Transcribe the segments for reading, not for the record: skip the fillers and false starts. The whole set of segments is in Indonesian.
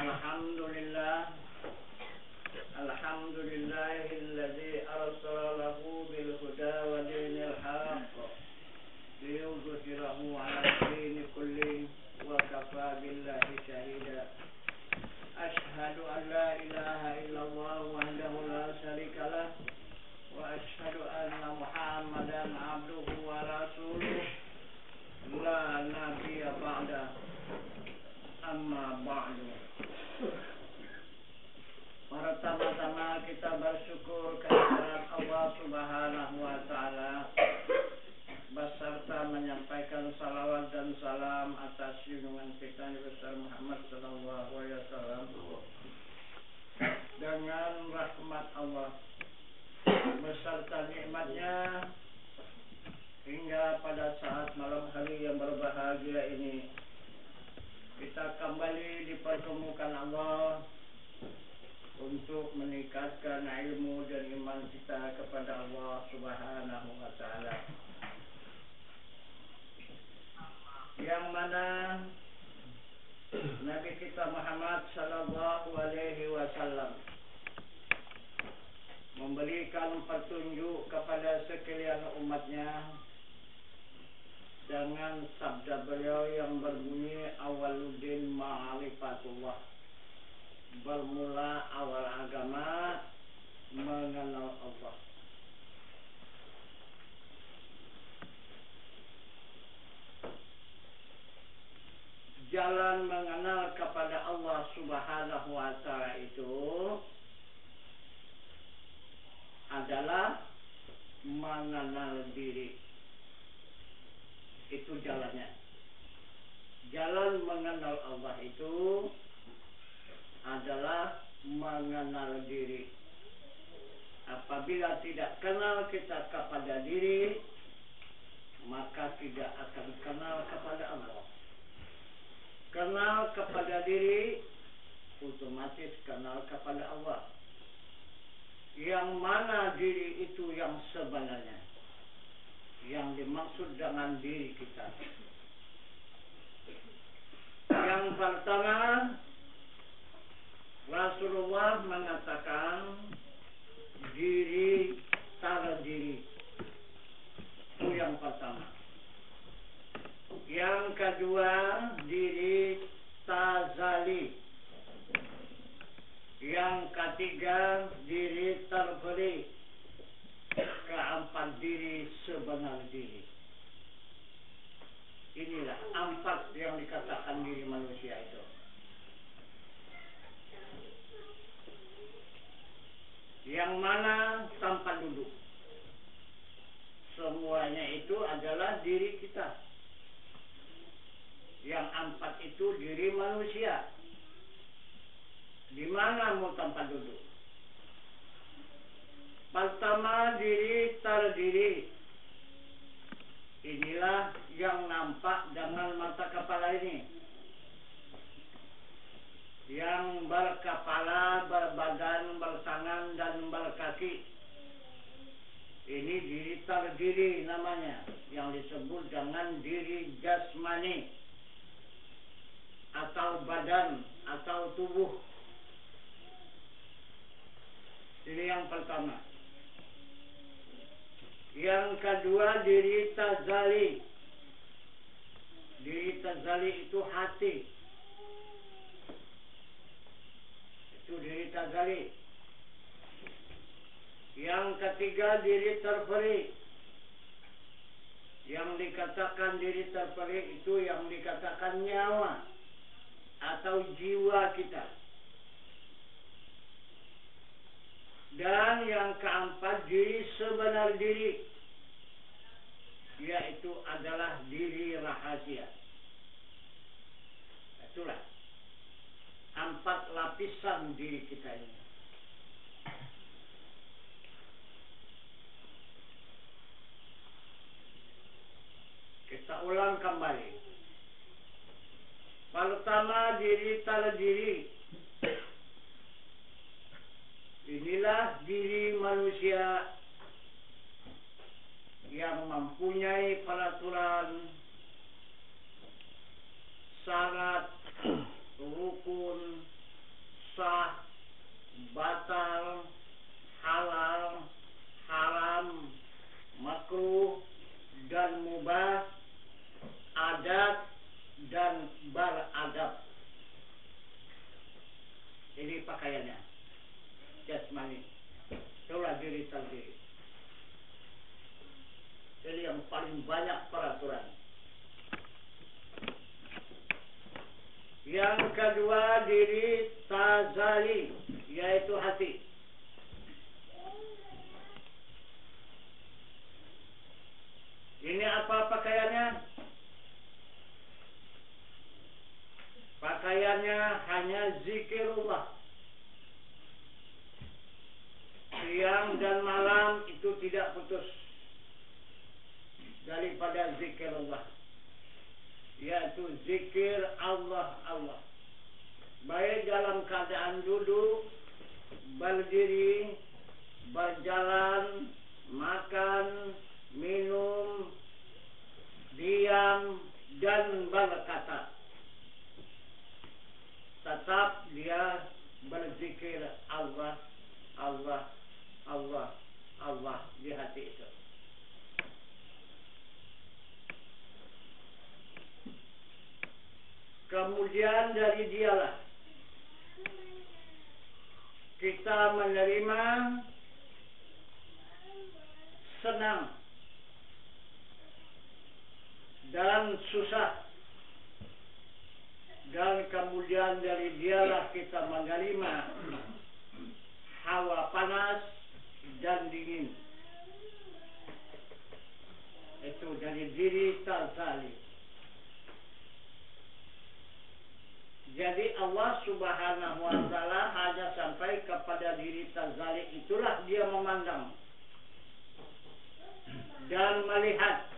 Alhamdulillah Alhamdulillahilladzi arsalahu bil huda wa dinil haqq liyudhhirahu 'ala ad-dini kulli wa kafa billahi shahida. Ashhadu an la ilaha illallah wahdahu la syarika lah wa ashhadu anna Muhammadan 'abduhu wa rasuluh la nabiyya ba'da. Amma ba'du. Pertama-tama kita bersyukur kehadirat Allah Subhanahu wa taala beserta menyampaikan salawat dan salam atas junjungan kita Nabi besar Muhammad sallallahu alaihi wasallam dengan rahmat Allah beserta nikmatnya hingga pada saat malam hari yang berbahagia ini kita kembali dipertemukan Allah untuk meningkatkan ilmu dan iman kita kepada Allah Subhanahu wa taala. Yang mana Nabi kita Muhammad sallallahu alaihi wasallam memberikan petunjuk kepada sekalian umatnya dengan sabda beliau yang berbunyi awaluddin ma'rifatullah, bermula awal agama mengenal Allah. Jalan mengenal kepada Allah Subhanahu wa taala itu adalah mengenal diri. Itu jalannya. Jalan mengenal Allah itu adalah mengenal diri. Apabila tidak kenal kita kepada diri, maka tidak akan kenal kepada Allah. Kenal kepada diri, otomatis kenal kepada Allah. Yang mana diri itu yang sebenarnya? Yang dimaksud dengan diri kita. Yang pertama, Rasulullah mengatakan diri tara diri. Itu yang pertama. Yang kedua, diri tazali. Yang ketiga, diri terbeli. Keempat, diri sebenar diri. Inilah empat yang dikatakan diri manusia itu. Yang mana tanpa duduk. Semuanya itu adalah diri kita. Yang empat itu diri manusia. Di mana mau tanpa duduk? Pertama, diri terdiri. Inilah yang nampak dengan mata kepala ini. Yang berkepala, berbadan, bertangan, dan berkaki. Ini diri terdiri namanya. Yang disebut dengan diri jasmani. Atau badan, atau tubuh. Ini yang pertama. Yang kedua, diri tazali. Diri tazali itu hati. Itu diri tazali. Yang ketiga, diri terperi. Yang dikatakan diri terperi itu yang dikatakan nyawa atau jiwa kita. Dan yang keempat, diri sebenar diri, yaitu adalah diri rahasia. Itulah empat lapisan diri kita ini. Kita ulang kembali. Pertama, diri terdiri. Inilah diri manusia yang mempunyai peraturan, syarat, rukun, pakaiannya jasmani, itulah diri terdiri. Jadi yang paling banyak peraturan. Yang kedua diri tazali, yaitu hati. Ini apa pakaiannya? Pakaiannya hanya zikirullah. Siang dan malam itu tidak putus daripada zikirullah, yaitu zikir Allah Allah. Baik dalam keadaan duduk, berdiri, berjalan, makan, minum, diam, dan berkata, tetap dia berzikir Allah Allah Allah Allah di hati itu. Kemudian dari dialah kita menerima senang dan susah, dan kemudian dari dialah kita menerima hawa panas dan dingin. Itu dari diri tazali. Jadi Allah Subhanahu wa ta'ala hanya sampai kepada diri tazali, itulah dia memandang dan melihat.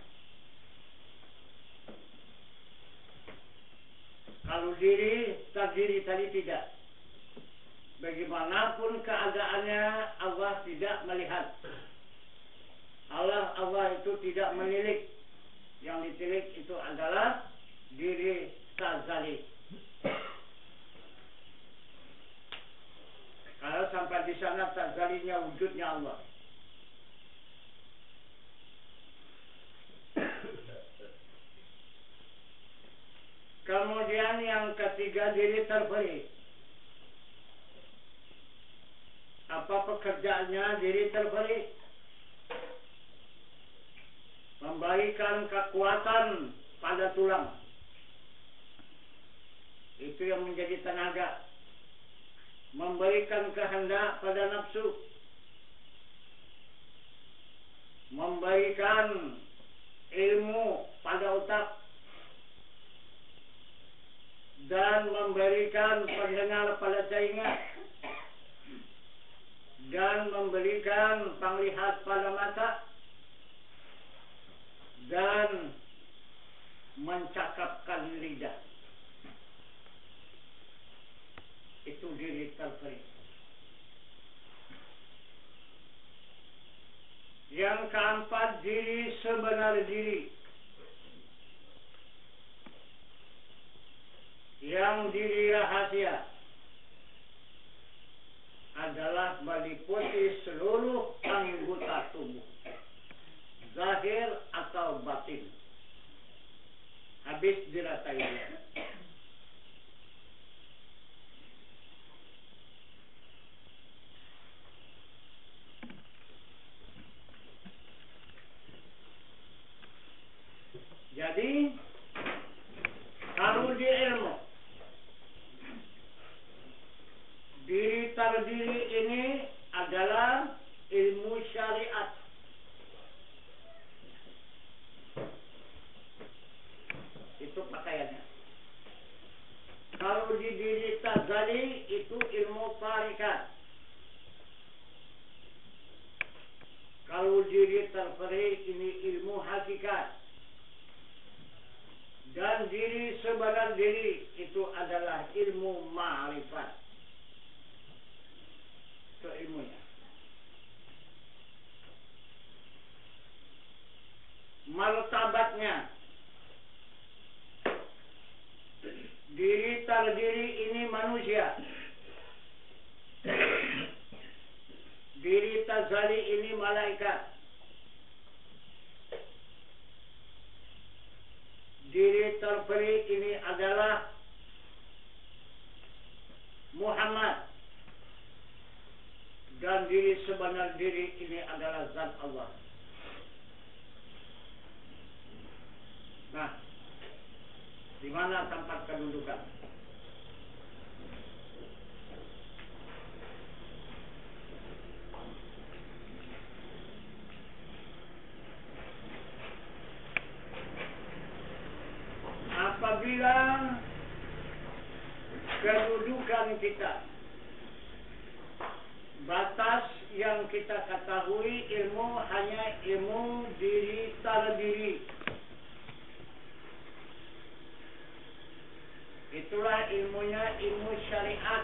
Kalau diri terdiri tadi tidak. Bagaimanapun keadaannya, Allah tidak melihat. Allah itu tidak menilik. Yang ditilik itu adalah diri tazali. Kalau sampai di sana tazalinya wujudnya Allah. Kemudian yang ketiga diri terberi. Apa pekerjaannya diri terberi? Memberikan kekuatan pada tulang. Itu yang menjadi tenaga. Memberikan kehendak pada nafsu. Memberikan ilmu pada otak. Dan memberikan pendengar pada telinga. Dan memberikan penglihat pada mata. Dan mencakapkan lidah. Itu diri terberi. Yang keempat diri sebenar diri. Yang diri rahasia adalah meliputi seluruh anggota tubuh, zahir atau batin. Habis diratai. Jadi kalau di ilmu diri terdiri ini adalah ilmu syariat. Itu pakaiannya. Kalau di diri tazali itu ilmu tarikat. Kalau diri terberi ini ilmu hakikat. Dan diri sebenar diri itu adalah ilmu ma'rifat. Itu ilmunya. Martabatnya. Diri terdiri ini manusia. Diri tazali ini malaikat. Diri terberi ini adalah Muhammad diri sebenar diri ini adalah zat Allah. Nah, di mana tempat kedudukan? Apabila kedudukan kita, batas yang kita ketahui ilmu hanya ilmu diri tara diri. Itulah ilmunya ilmu syariat.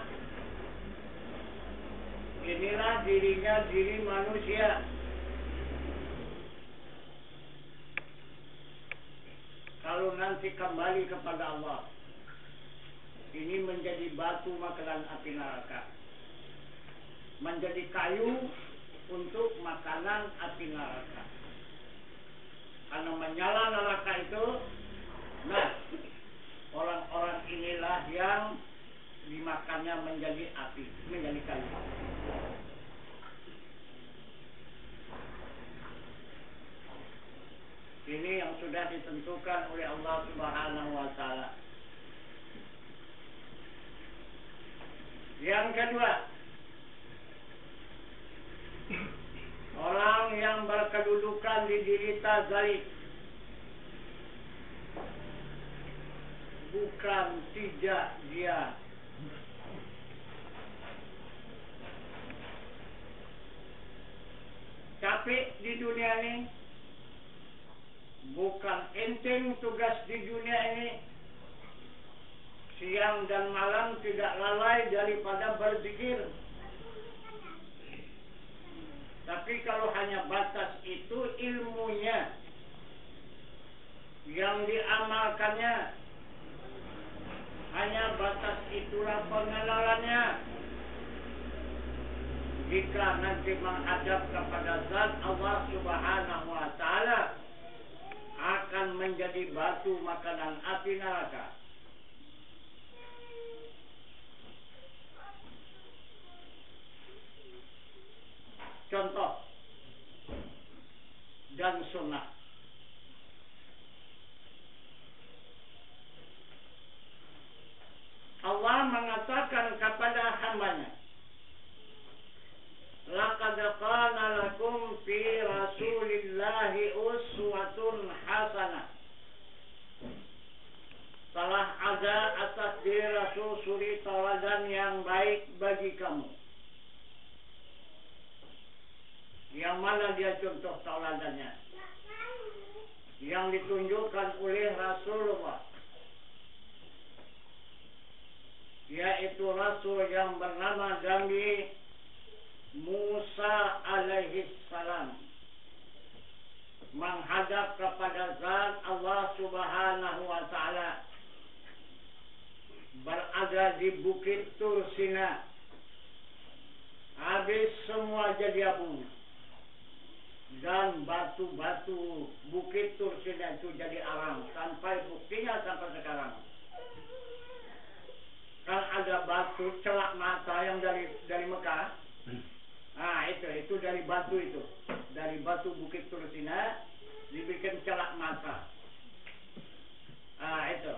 Inilah dirinya diri manusia. Kalau nanti kembali kepada Allah, ini menjadi batu makanan api neraka, menjadi kayu untuk makanan api neraka. Karena menyala neraka itu, nah orang-orang inilah yang dimakannya menjadi api, menjadi kayu. Ini yang sudah ditentukan oleh Allah Subhanahu wa Ta'ala. Yang kedua, orang yang berkedudukan di diri tazalik, bukan tidak dia capek di dunia ini, bukan enteng tugas di dunia ini, siang dan malam tidak lalai daripada berzikir. Tapi kalau hanya batas itu ilmunya yang diamalkannya, hanya batas itulah pengenalannya. Jika nanti menghadap kepada zat Allah Subhanahu wa Ta'ala, akan menjadi batu makanan api neraka. Contoh dan sunnah. Allah mengatakan kepada hambanya, laqad qana lakum fi rasulillahi uswatun hasanah. Telah ada atas diri Rasul suri tauladan yang baik bagi kamu. Yang mana dia contoh tauladannya? Yang ditunjukkan oleh Rasulullah, yaitu Rasul yang bernama Nabi Musa alaihi salam, menghadap kepada zat Allah Subhanahu wa Ta'ala, berada di Bukit Tur Sina. Habis semua jadi abu, dan batu-batu Bukit Tur Sina itu jadi arang, sampai buktinya sampai sekarang. Kan ada batu celak mata yang dari Mekah. Nah itu dari batu itu, dari batu Bukit Tur Sina dibikin celak mata. Nah itu,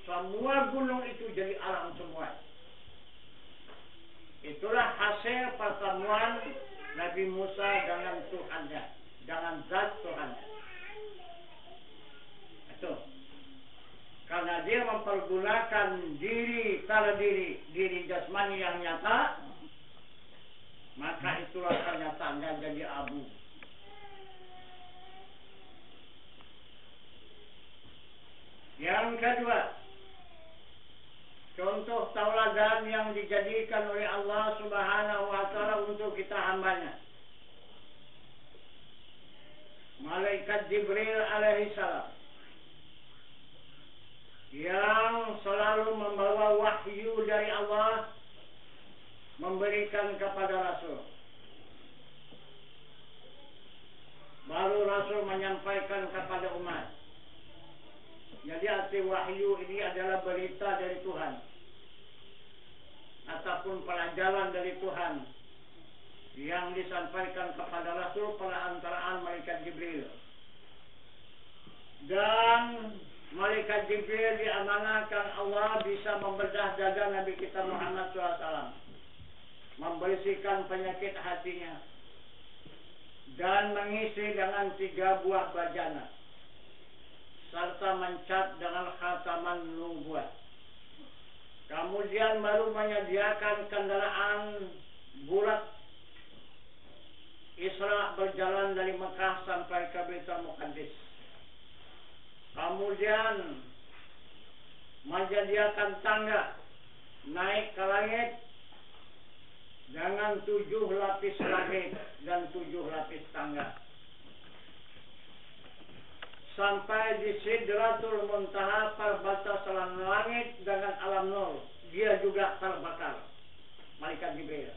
semua gunung itu jadi arang semua. Itulah hasil pertemuan Nabi Musa dengan Tuhannya, dengan zat Tuhannya. Itu, karena dia mempergunakan diri tara diri jasmani yang nyata, maka itulah kenyataannya jadi abu. Yang kedua, contoh tauladan yang dijadikan oleh Allah Subhanahu wa Ta'ala untuk kita hambanya, Malaikat Jibril alaihi salam, yang selalu membawa wahyu dari Allah, memberikan kepada Rasul. Baru Rasul menyampaikan kepada umat. Jadi arti wahyu ini adalah berita dari Tuhan, ataupun pelajaran dari Tuhan yang disampaikan kepada Rasul perantaraan malaikat Jibril. Dan malaikat Jibril diamanahkan Allah bisa membedah dada Nabi kita Muhammad SAW, membersihkan penyakit hatinya, dan mengisi dengan 3 buah bajana, serta mencat dengan khataman nubuat. Kemudian baru menyediakan kendaraan bulat Isra berjalan dari Mekah sampai ke Baitul Muqaddis. Kemudian menyediakan tangga naik ke langit dengan 7 lapis langit dan 7 lapis tangga. Sampai di Sidratul Muntaha, perbatasan langit dengan alam nur, dia juga terbakar. Malaikat Jibril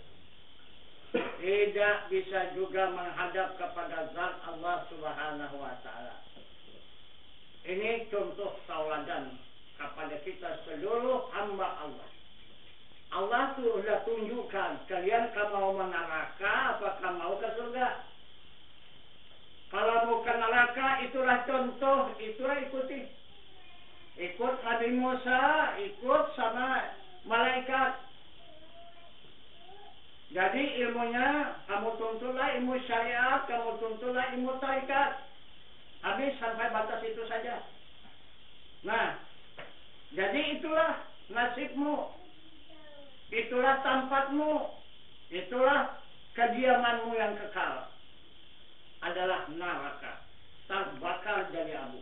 tidak bisa juga menghadap kepada zat Allah Subhanahu wa Ta'ala. Ini contoh tauladan kepada kita seluruh hamba Allah. Allah sudah tunjukkan, kalian mau ke neraka apakah mau ke surga? Kalau mau ke neraka, itulah contoh, itulah ikuti. Ikut Nabi Musa, ikut sama malaikat. Jadi ilmunya, kamu tuntutlah ilmu syariat, kamu tuntutlah ilmu tarikat. Habis sampai batas itu saja. Nah, jadi itulah nasibmu. Itulah tempatmu. Itulah kediamanmu yang kekal. Adalah neraka. Terbakar dari abu.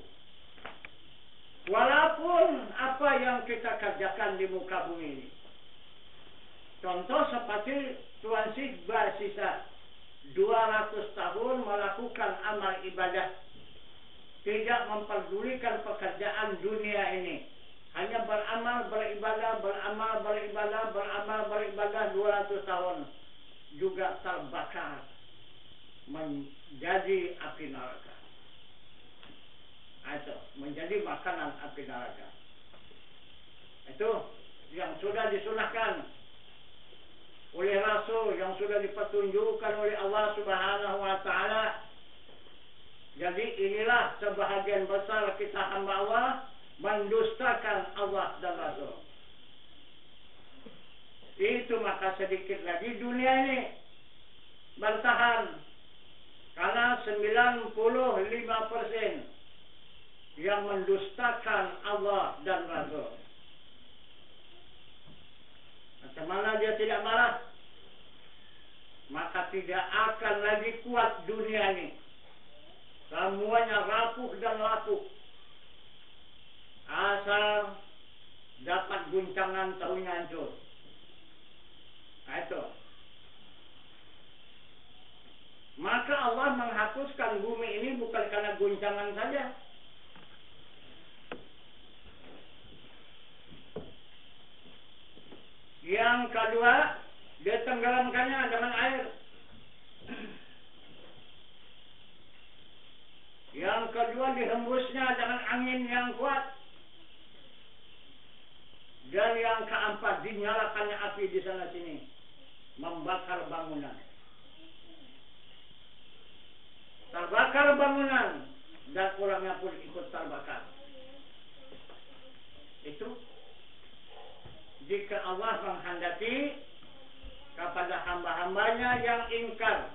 Walaupun apa yang kita kerjakan di muka bumi ini. Contoh seperti Tuan Syekh bersisa 200 tahun melakukan amal ibadah, tidak memperdulikan pekerjaan dunia ini, hanya beramal, beribadah, beramal, beribadah, beramal, beribadah 200 tahun, juga terbakar menjadi api neraka. Itu menjadi makanan api neraka. Itu yang sudah disunahkan oleh Rasul, yang sudah dipetunjukkan oleh Allah Subhanahu wa Ta'ala. Jadi inilah sebahagian besar kita hamba Allah mendustakan Allah dan Rasul. Itu maka sedikit lagi dunia ini bertahan, karena 95% yang mendustakan Allah dan Rasul. Macam mana dia tidak marah? Maka tidak akan lagi kuat dunia ini. Semuanya rapuh dan lapuk. Asal dapat guncangan tahunya hancur. Nah, itu. Maka Allah menghapuskan bumi ini bukan karena guncangan saja. Yang kedua, dia tenggelamkannya dengan air. Yang kedua, dihembusnya dengan angin yang kuat. Dan yang keempat, dinyalakannya api di sana sini, membakar bangunan. Terbakar bangunan, dan orangnya pun ikut terbakar. Itu jika Allah menghendaki kepada hamba-hambanya yang ingkar,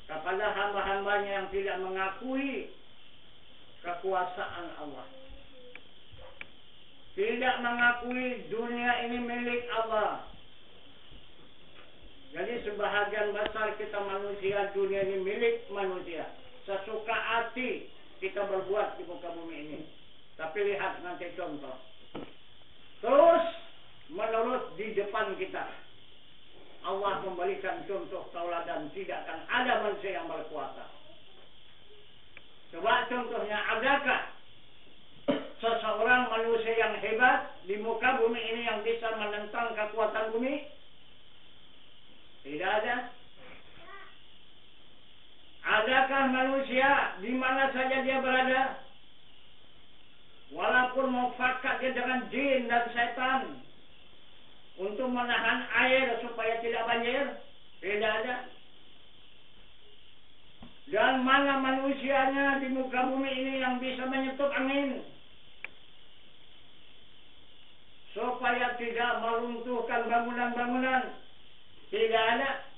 kepada hamba-hambanya yang tidak mengakui kekuasaan Allah, tidak mengakui dunia ini milik Allah. Jadi sebahagian besar kita manusia, dunia ini milik manusia. Sesuka hati kita berbuat di muka bumi ini. Tapi lihat nanti contoh. Terus menerus di depan kita. Allah memberikan contoh tauladan, tidak akan ada manusia yang berkuasa. Coba contohnya, adakah seseorang manusia yang hebat di muka bumi ini yang bisa menentang kekuatan bumi? Tidak ada. Adakah manusia di mana saja dia berada, walaupun mau fakat dia dengan jin dan setan untuk menahan air supaya tidak banjir? Tidak ada. Dan mana manusianya di muka bumi ini yang bisa menyetup angin supaya tidak meruntuhkan bangunan-bangunan? Tidak ada.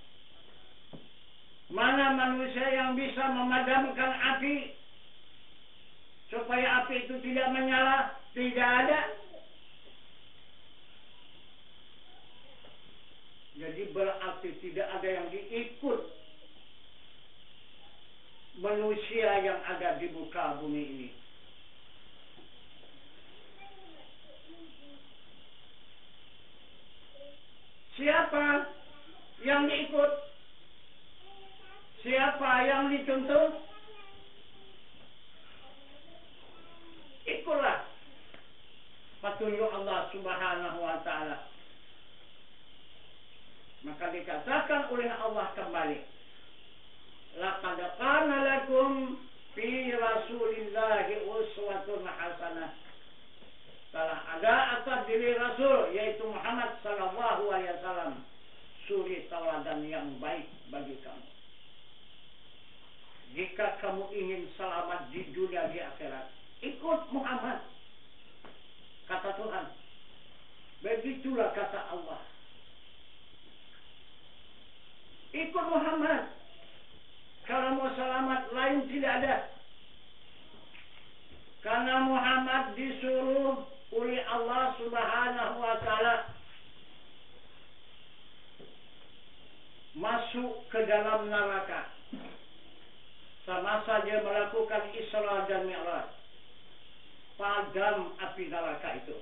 Mana manusia yang bisa memadamkan api supaya api itu tidak menyala? Tidak ada. Jadi berarti tidak ada yang diikut manusia yang ada di muka bumi ini. Siapa yang diikut? Siapa yang dicontoh? Ikutlah petunjuk Allah Subhanahu wa Ta'ala. Maka dikatakan oleh Allah kembali, laqad kana lakum fi Rasulillahi uswatun hasanah. Telah ada atas diri Rasul, yaitu Muhammad sallallahu alaihi wasallam, suri tauladan yang baik bagi kamu. Jika kamu ingin selamat di dunia di akhirat, ikut Muhammad, kata Tuhan. Begitulah kata Allah. Ikut Muhammad. Kalau mau selamat, lain tidak ada. Karena Muhammad disuruh oleh Allah Subhanahu wa Ta'ala masuk ke dalam neraka semasa dia melakukan Isra dan Mi'raj. Padam api neraka itu.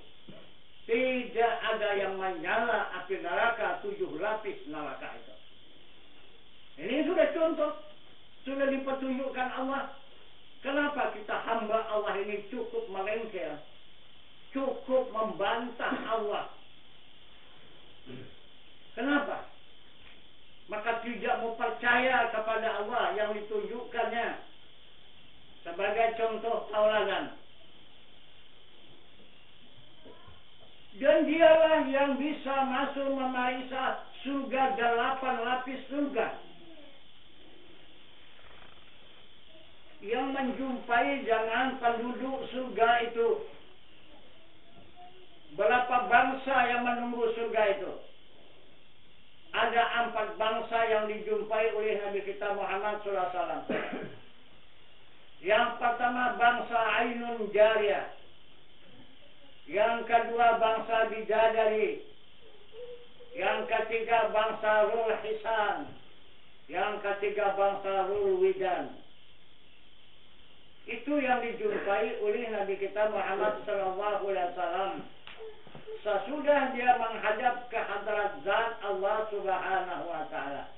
Tidak ada yang menyala api neraka 7 lapis neraka itu. Ini sudah contoh, sudah dipetunjukkan Allah. Kenapa kita hamba Allah ini cukup melengker, cukup membantah Allah? Kenapa? Maka tidak mau percaya kepada Allah yang ditunjukkannya sebagai contoh tauladan. Dan dialah yang bisa masuk memeriksa surga 8 lapis surga. Yang menjumpai jangan penduduk surga itu. Berapa bangsa yang menunggu surga itu? Ada 4 bangsa yang dijumpai oleh Nabi kita Muhammad SAW. Yang pertama bangsa Ainun Jariyah. Yang kedua bangsa Bidadari. Yang ketiga bangsa Rul Hisan. Yang ketiga bangsa Rul Widan. Itu yang dijumpai oleh Nabi kita Muhammad SAW sesudah dia menghadap ke hadrat zat Allah Subhanahu wa Ta'ala.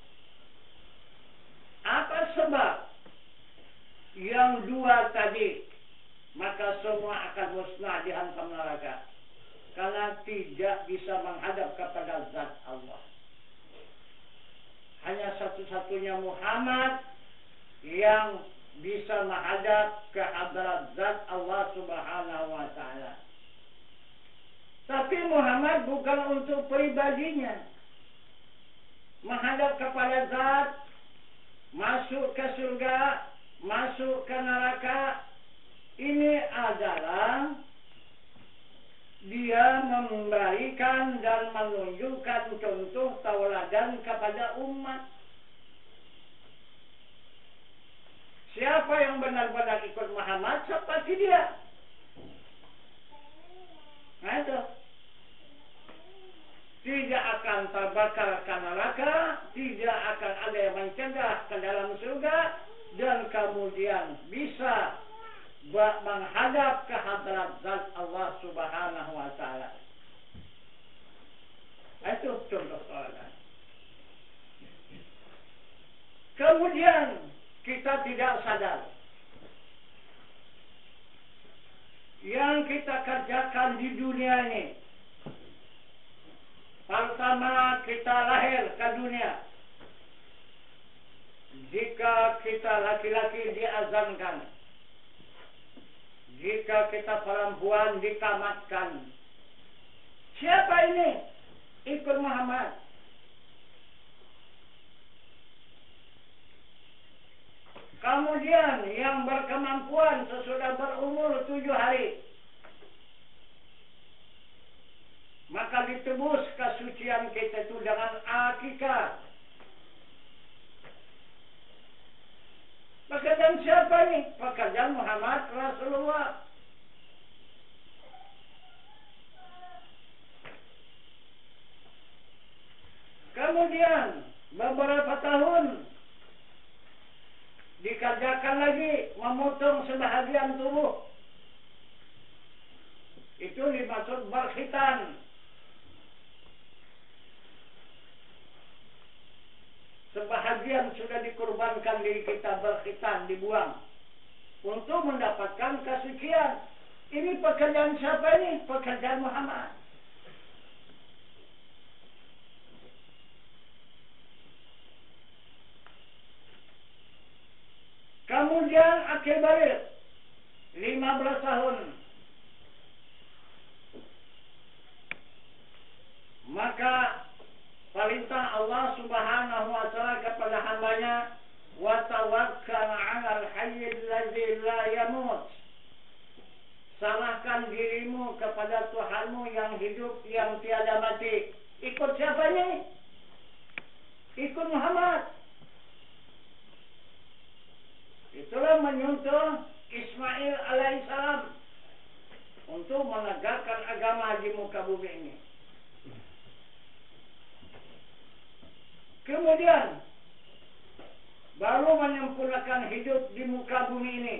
Apa sebab yang 2 tadi? Maka semua akan musnah dihantam neraka, karena tidak bisa menghadap kepada zat Allah. Hanya satu-satunya Muhammad yang bisa menghadap ke hadrat zat Allah Subhanahu wa Ta'ala. Tapi Muhammad bukan untuk pribadinya. Menghadap kepada zat, masuk ke surga, masuk ke neraka, ini adalah dia memberikan dan menunjukkan contoh tauladan kepada umat. Siapa yang benar-benar ikut Muhammad seperti dia. Nah itu. Tidak akan terbakar ke neraka, tidak akan ada yang mencegah ke dalam surga, dan kemudian bisa menghadap ke hadrat zat Allah Subhanahu wa Ta'ala. Itu contoh tauladan. Kemudian kita tidak sadar yang kita kerjakan di dunia ini. Pertama kita lahir ke dunia. Jika kita laki-laki diazankan, jika kita perempuan ditamatkan. Siapa ini? Ikut Muhammad. Kemudian yang berkemampuan sesudah berumur 7 hari, maka ditebus kesucian kita itu dengan akikah. Pekerjaan siapa ini? Pekerjaan Muhammad Rasulullah. Kemudian beberapa tahun dikerjakan lagi memotong sebahagian tubuh. Itu dimaksud berkhitan. Sebahagian sudah dikorbankan diri kita berkhitan, dibuang untuk mendapatkan kesucian. Ini pekerjaan siapa ini? Pekerjaan Muhammad. Kemudian akhir balik 15 tahun. Maka perintah Allah Subhanahu wa taala kepada hambanya, wa tawakkal 'alal hayyil ladzi la yamut. Serahkan dirimu kepada Tuhanmu yang hidup, yang tiada mati. Ikut siapa ini? Ikut Muhammad. Itulah menyusul Ismail alaihissalam untuk menegakkan agama di muka bumi ini. Kemudian baru menyempurnakan hidup di muka bumi ini,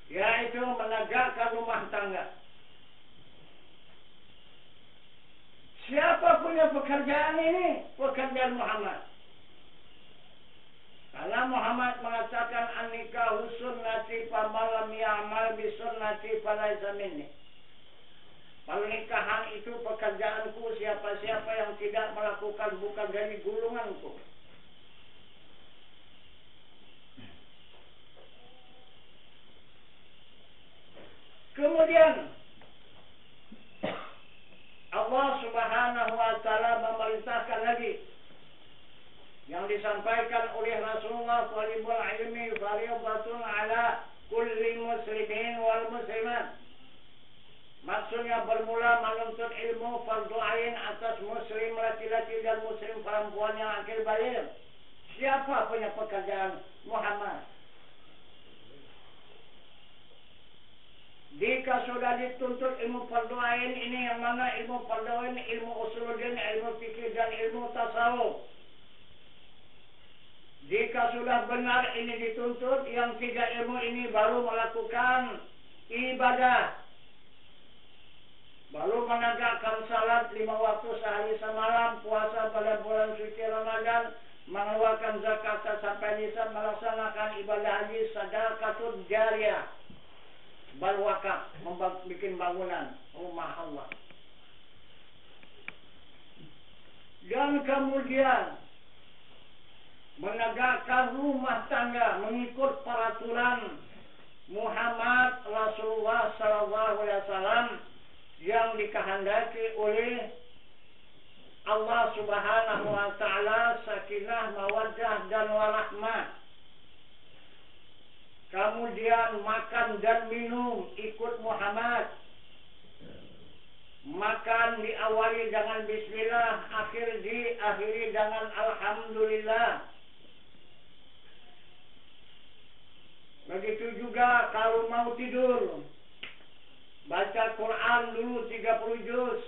yaitu menegakkan rumah tangga. Siapa punya pekerjaan ini? Pekerjaan Muhammad. Karena Muhammad mengatakan an-nikahu sunnati faman lam ya'mal bi sunnati falaysa minni. Pernikahan itu pekerjaanku, siapa-siapa yang tidak melakukan bukan dari golonganku. Kemudian Allah Subhanahu wa taala memerintahkan lagi yang disampaikan oleh Rasulullah talibul ilmi fariidatun ala kulli muslimin wal muslimat. Maksudnya bermula menuntut ilmu fardu ain atas muslim laki-laki dan muslim perempuan yang akil baligh. Siapa punya pekerjaan? Muhammad. Jika sudah dituntut ilmu fardu ain ini, yang mana ilmu fardu ain, ilmu usuluddin, ilmu fikih dan ilmu tasawuf. Jika sudah benar ini dituntut, yang 3 ilmu ini baru melakukan ibadah. Baru menegakkan salat 5 waktu sehari semalam, puasa pada bulan suci Ramadan, mengeluarkan zakat sampai nisab, melaksanakan ibadah haji, sedekah jariyah, berwakaf, membuat bangunan rumah Allah. Dan kemudian menegakkan rumah tangga mengikut peraturan Muhammad Rasulullah SAW yang dikehendaki oleh Allah Subhanahu wa taala, sakinah, mawaddah dan warahmah. Kemudian makan dan minum ikut Muhammad. Makan diawali dengan bismillah, diakhiri dengan alhamdulillah. Begitu juga kalau mau tidur, baca Quran dulu 30 juz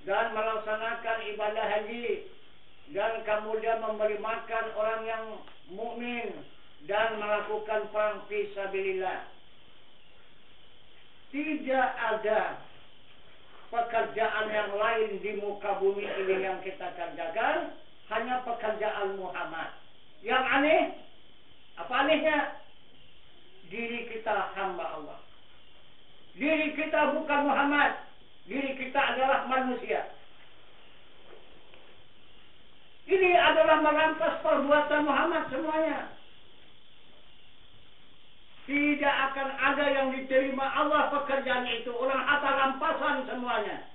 dan melaksanakan ibadah haji, dan kemudian memberi makan orang yang mukmin dan melakukan perang fisabilillah. Tidak ada pekerjaan yang lain di muka bumi ini yang kita kerjakan, hanya pekerjaan Muhammad. Yang aneh, apa anehnya? Diri kita hamba Allah. Diri kita bukan Muhammad. Diri kita adalah manusia. Ini adalah merampas perbuatan Muhammad semuanya. Tidak akan ada yang diterima Allah pekerjaan itu. Orang harta rampasan semuanya.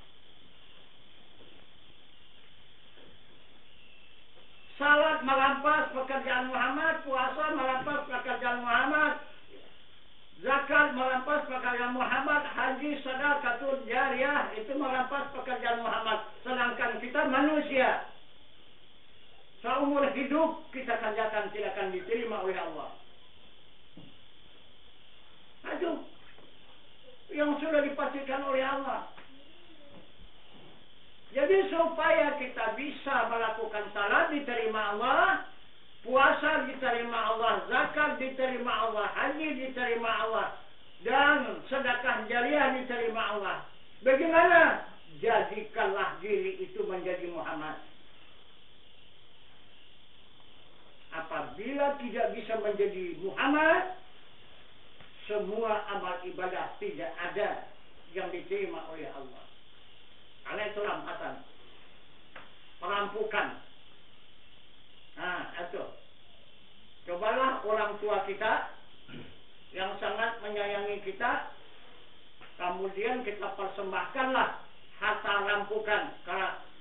Salat merampas pekerjaan Muhammad, puasa merampas pekerjaan Muhammad, zakat merampas pekerjaan Muhammad, haji, sedekah jariyah itu merampas pekerjaan Muhammad. Sedangkan kita manusia, seumur hidup kita kerjakan tidak akan diterima oleh Allah. Aduh, yang sudah dipastikan oleh Allah. Jadi supaya kita bisa melakukan salat diterima Allah, puasa diterima Allah, zakat diterima Allah, haji diterima Allah, dan sedekah jariah diterima Allah. Bagaimana? Jadikanlah diri itu menjadi Muhammad. Apabila tidak bisa menjadi Muhammad, semua amal ibadah tidak ada yang diterima oleh Allah. Karena itu rampasan, perampukan. Nah, itu. Cobalah orang tua kita yang sangat menyayangi kita, kemudian kita persembahkanlah harta rampukan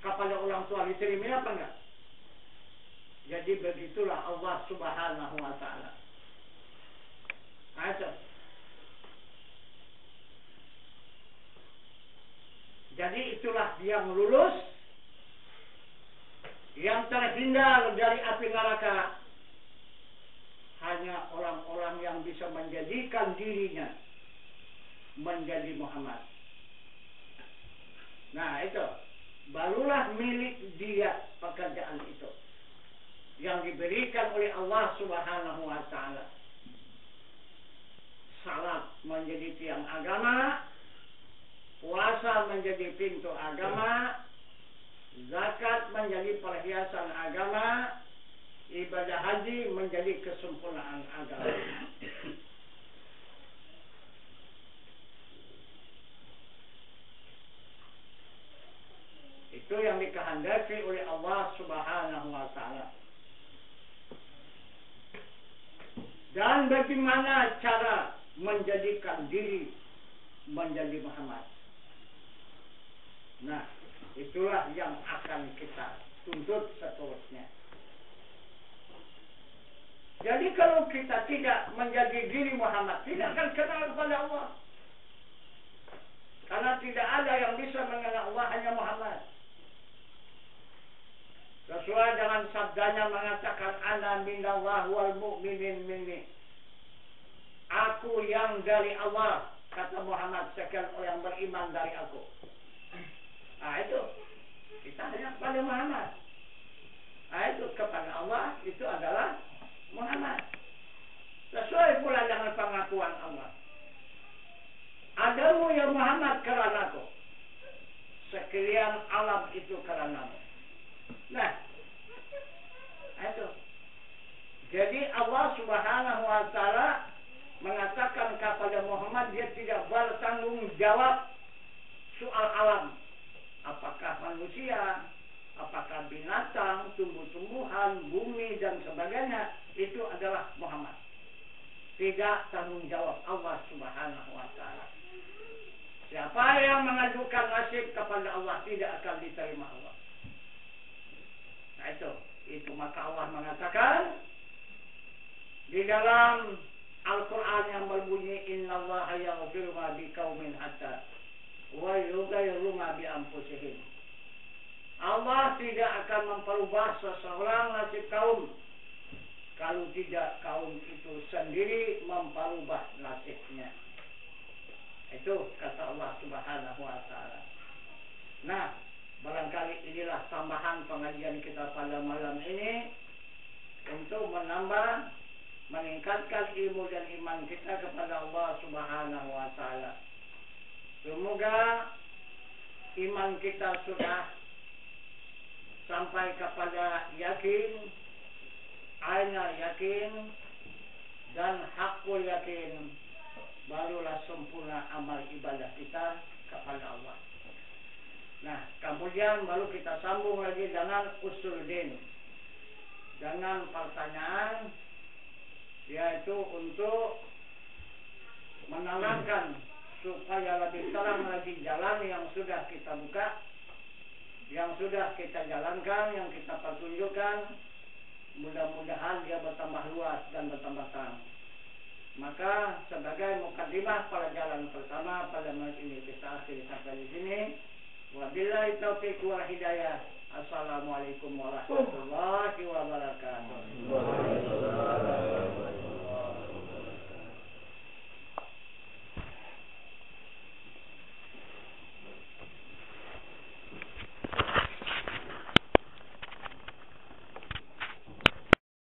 kepada orang tua, diterima apa enggak? Jadi begitulah Allah Subhanahu wa Ta'ala. Nah, itu. Jadi itulah yang lulus, yang terhindar dari api neraka. Hanya orang-orang yang bisa menjadikan dirinya menjadi Muhammad. Nah itu, barulah milik dia pekerjaan itu, yang diberikan oleh Allah Subhanahu wa Ta'ala. Salat menjadi tiang agama, puasa menjadi pintu agama, zakat menjadi perhiasan agama, ibadah haji menjadi kesempurnaan agama. Itu yang dikehendaki oleh Allah Subhanahu wa Ta'ala. Dan bagaimana cara menjadikan diri menjadi Muhammad? Nah, itulah yang akan kita tuntut seterusnya. Jadi kalau kita tidak menjadi diri Muhammad, tidak akan kenal kepada Allah. Karena tidak ada yang bisa mengenal Allah, hanya Muhammad. Sesuai dengan sabdanya mengatakan, Ana minallah wal mu'minin minni. Aku yang dari Allah, kata Muhammad, sekian orang beriman dari aku. Nah itu, kita hanya kepada Muhammad. Nah itu, kepada Allah, itu adalah Muhammad. Sesuai pula dengan pengakuan Allah. Adamu ya Muhammad keranaku, sekalian alam itu keranamu. Nah, itu. Jadi Allah Subhanahu wa Ta'ala mengatakan kepada Muhammad, dia tidak bertanggung jawab soal alam. Apakah manusia, apakah binatang, tumbuh-tumbuhan, bumi dan sebagainya, itu adalah Muhammad. Tidak tanggung jawab Allah Subhanahu wa Ta'ala. Siapa yang mengajukan nasib kepada Allah tidak akan diterima Allah. Nah itu maka Allah mengatakan di dalam Al-Quran yang berbunyi, Innallaha yaghfiru ma biqaumin hatta wa yughayyiru ma bi anfusihim. Allah tidak akan memperubah seseorang nasib kaum kalau tidak kaum itu sendiri memperubah nasibnya. Itu kata Allah Subhanahu wa Ta'ala. Nah, barangkali inilah tambahan pengajian kita pada malam ini untuk menambah, meningkatkan ilmu dan iman kita kepada Allah Subhanahu wa Ta'ala. Semoga iman kita sudah sampai kepada yakin, aina yakin, dan hakul yakin, barulah sempurna amal ibadah kita kepada Allah. Nah, kemudian baru kita sambung lagi dengan usul din, dengan pertanyaan, yaitu untuk menerangkan supaya lebih terang lagi jalan yang sudah kita buka, yang sudah kita jalankan, yang kita pertunjukkan, mudah-mudahan dia bertambah luas dan bertambah terang. Maka sebagai mukadimah pelajaran pertama pada menit ini kita akhiri sampai di sini. Wabillahi taufiq wal hidayah. Assalamualaikum warahmatullahi wabarakatuh.